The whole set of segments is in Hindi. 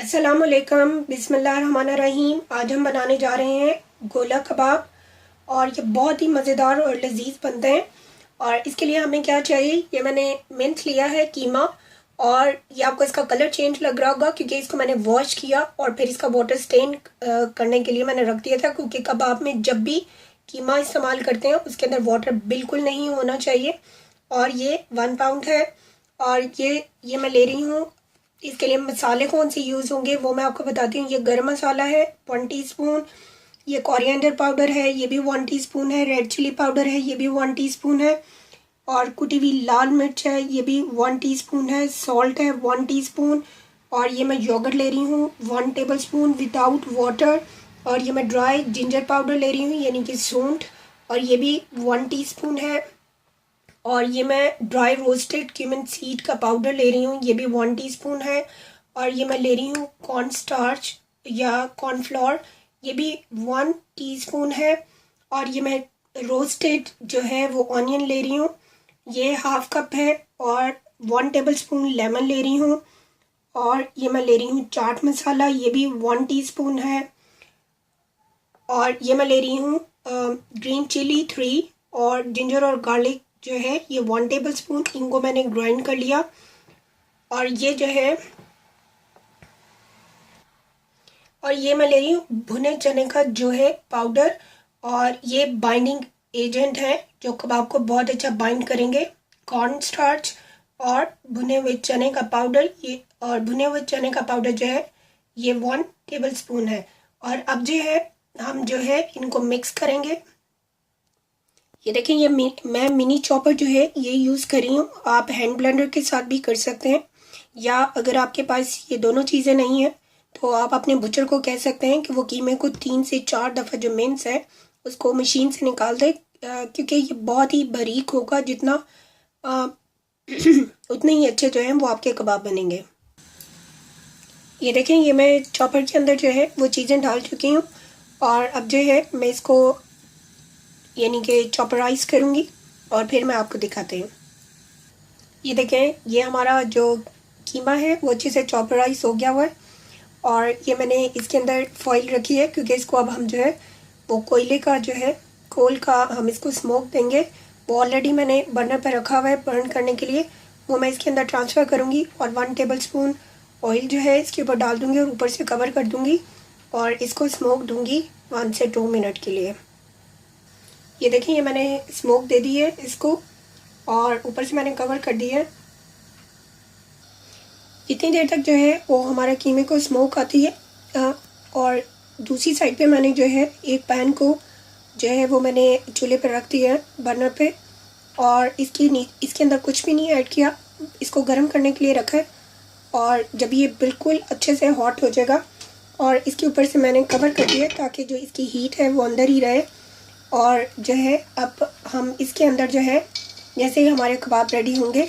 अस्सलामुअलैकुम बिस्मिल्लाहिर्रहमानिर्रहीम। आज हम बनाने जा रहे हैं गोला कबाब और ये बहुत ही मज़ेदार और लजीज बनते हैं। और इसके लिए हमें क्या चाहिए, ये मैंने मिंच लिया है कीमा। और ये आपको इसका कलर चेंज लग रहा होगा क्योंकि इसको मैंने वॉश किया और फिर इसका वाटर स्टेन करने के लिए मैंने रख दिया था, क्योंकि कबाब में जब भी कीमा इस्तेमाल करते हैं उसके अंदर वाटर बिल्कुल नहीं होना चाहिए। और ये 1 पाउंड है। और ये मैं ले रही हूँ। इसके लिए मसाले कौन से यूज़ होंगे वो मैं आपको बताती हूँ। ये गरम मसाला है 1 टीस्पून, ये कोरिएंडर पाउडर है ये भी 1 टीस्पून है, रेड चिली पाउडर है ये भी 1 टीस्पून है, और कुटी हुई लाल मिर्च है ये भी 1 टीस्पून है, सॉल्ट है 1 टीस्पून, और ये मैं योगर्ट ले रही हूँ 1 टेबलस्पून विदाउट वाटर, और ये मैं ड्राई जिंजर पाउडर ले रही हूँ यानी कि सूंठ, और ये भी 1 टीस्पून है। और ये मैं ड्राई रोस्टेड क्यूमिन सीड का पाउडर ले रही हूँ ये भी 1 टीस्पून है। और ये मैं ले रही हूँ कॉर्न स्टार्च या कॉर्नफ्लोर ये भी 1 टीस्पून है। और ये मैं रोस्टेड जो है वो ऑनियन ले रही हूँ, ये 1/2 कप है। और 1 टेबलस्पून लेमन ले रही हूँ। और ये मैं ले रही हूँ चाट मसाला ये भी 1 टीस्पून है। और ये मैं ले रही हूँ ग्रीन चिली 3, और जिंजर और गार्लिक जो है ये 1 टेबलस्पून, इनको मैंने ग्राइंड कर लिया। और ये जो है, और ये मैं ले रही हूँ भुने चने का जो है पाउडर, और ये बाइंडिंग एजेंट है जो कबाब को बहुत अच्छा बाइंड करेंगे। कॉर्न स्टार्च और भुने हुए चने का पाउडर, ये और भुने हुए चने का पाउडर जो है ये 1 टेबलस्पून है। और अब जो है हम जो है इनको मिक्स करेंगे। ये देखें, ये मैं मिनी चॉपर जो है ये यूज़ कर रही हूँ, आप हैंड ब्लेंडर के साथ भी कर सकते हैं, या अगर आपके पास ये दोनों चीज़ें नहीं हैं तो आप अपने बुचर को कह सकते हैं कि वो कीमे को 3 से 4 दफ़ा जो मिंस है उसको मशीन से निकाल दे, क्योंकि ये बहुत ही बारीक होगा, जितना उतने ही अच्छे जो हैं वो आपके कबाब बनेंगे। ये देखें, ये मैं चॉपर के अंदर जो है वो चीज़ें डाल चुकी हूँ, और अब जो है मैं इसको यानी कि चॉपराइज करूँगी और फिर मैं आपको दिखाती हूँ। ये देखें, ये हमारा जो कीमा है वो अच्छे से चॉपराइज हो गया हुआ है। और ये मैंने इसके अंदर फॉइल रखी है क्योंकि इसको अब हम जो है वो कोयले का जो है कोल का हम इसको स्मोक देंगे। वो ऑलरेडी मैंने बर्नर पर रखा हुआ है बर्न करने के लिए, वो मैं इसके अंदर ट्रांसफ़र करूँगी। और 1 टेबलस्पून ऑयल जो है इसके ऊपर डाल दूँगी और ऊपर से कवर कर दूँगी और इसको स्मोक दूँगी 1 से 2 मिनट के लिए। ये देखिए, ये मैंने स्मोक दे दी है इसको और ऊपर से मैंने कवर कर दिया है। जितनी देर तक जो है वो हमारा कीमे को स्मोक आती है, और दूसरी साइड पे मैंने जो है एक पैन को जो है वो मैंने चूल्हे पर रख दिया है बर्नर पे, और इसके अंदर कुछ भी नहीं ऐड किया, इसको गर्म करने के लिए रखा है। और जब ये बिल्कुल अच्छे से हॉट हो जाएगा और इसके ऊपर से मैंने कवर कर दिया ताकि जो इसकी हीट है वो अंदर ही रहे। और जो है अब हम इसके अंदर जो है जैसे ही हमारे कबाब रेडी होंगे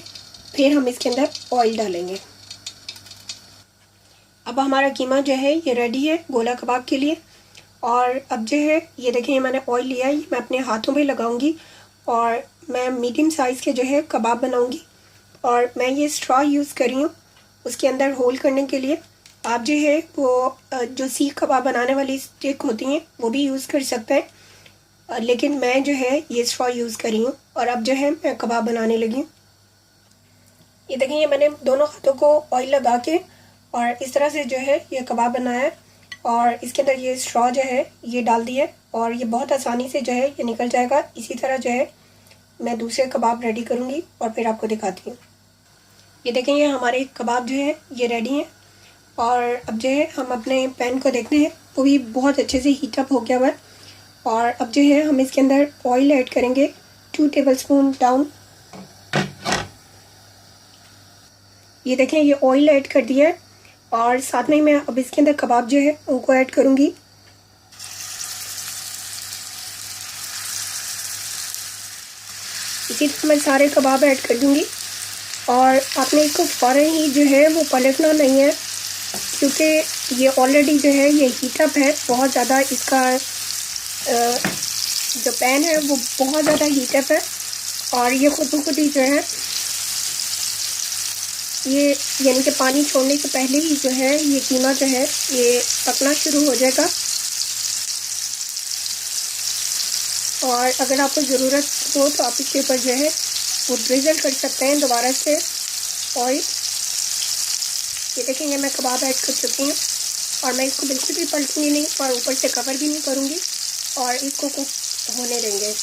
फिर हम इसके अंदर ऑयल डालेंगे। अब हमारा कीमा जो है ये रेडी है गोला कबाब के लिए। और अब जो है ये देखें, मैंने ऑयल लिया है, मैं अपने हाथों पे लगाऊंगी और मैं मीडियम साइज़ के जो है कबाब बनाऊंगी। और मैं ये स्ट्रॉ यूज़ कर रही हूँ उसके अंदर होल करने के लिए। आप जो है वो जो सीख कबाब बनाने वाली स्टिक होती हैं वो भी यूज़ कर सकते हैं, लेकिन मैं जो है ये स्ट्रॉ यूज़ कर रही हूँ। और अब जो है मैं कबाब बनाने लगी हूँ। ये देखें, ये मैंने दोनों हाथों को ऑयल लगा के और इस तरह से जो है ये कबाब बनाया है, और इसके अंदर ये स्ट्रॉ जो है ये डाल दिया है और ये बहुत आसानी से जो है ये निकल जाएगा। इसी तरह जो है मैं दूसरे कबाब रेडी करूँगी और फिर आपको दिखाती हूँ। ये देखें, ये हमारे कबाब जो है ये रेडी हैं। और अब जो है हम अपने पैन को देखते हैं, वो भी बहुत अच्छे से हीटअप हो गया हुआ है। और अब जो है हम इसके अंदर ऑयल ऐड करेंगे 2 टेबलस्पून डाउन। ये देखें, ये ऑयल ऐड कर दिया है और साथ में मैं अब इसके अंदर कबाब जो है उनको ऐड करूँगी। इसी तरह मैं सारे कबाब ऐड कर दूँगी। और आपने इसको फ़ौरन ही जो है वो पलटना नहीं है, क्योंकि ये ऑलरेडी जो है ये हीटअप है बहुत ज़्यादा। इसका जो पैन है वो बहुत ज़्यादा हीटअप है और ये खुद ब खुद ही जो है ये यानी कि पानी छोड़ने से पहले ही जो है ये कीमा जो है ये पकना शुरू हो जाएगा। और अगर आपको ज़रूरत हो तो आप इसके ऊपर जो है वो ड्रिजल कर सकते हैं दोबारा से ऑयल। ये देखेंगे मैं कबाब ऐड कर चुकी हूँ और मैं इसको बिल्कुल भी पलटूंगी नहीं और ऊपर से कवर भी नहीं करूँगी और इसको कुक होने देंगे।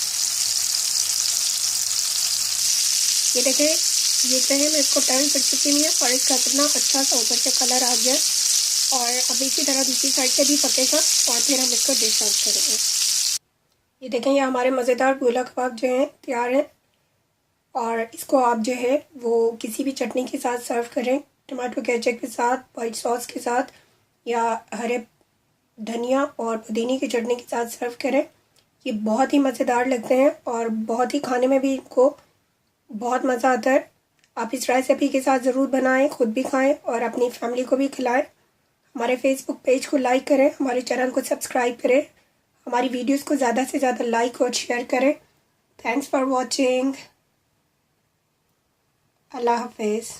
ये देखें, ये जो है मैं इसको टर्न कर चुकी हूँ और इसका कितना अच्छा सा ऊपर से कलर आ गया। और अब इसी तरह दूसरी साइड से भी पकेगा और फिर हम इसको डिश आउट करेंगे। ये देखें, ये हमारे मज़ेदार गोला कबाब जो हैं तैयार हैं और इसको आप जो है वो किसी भी चटनी के साथ सर्व करें, टमाटो केचप के साथ, वाइट सॉस के साथ या हरे धनिया और पुदीने की चटनी के साथ सर्व करें। ये बहुत ही मज़ेदार लगते हैं और बहुत ही खाने में भी इनको बहुत मज़ा आता है। आप इस रेसिपी के साथ ज़रूर बनाएं, ख़ुद भी खाएं और अपनी फैमिली को भी खिलाएं। हमारे फेसबुक पेज को लाइक करें, हमारे चैनल को सब्सक्राइब करें, हमारी वीडियोस को ज़्यादा से ज़्यादा लाइक और शेयर करें। Thanks for watching. अल्लाह हाफिज़।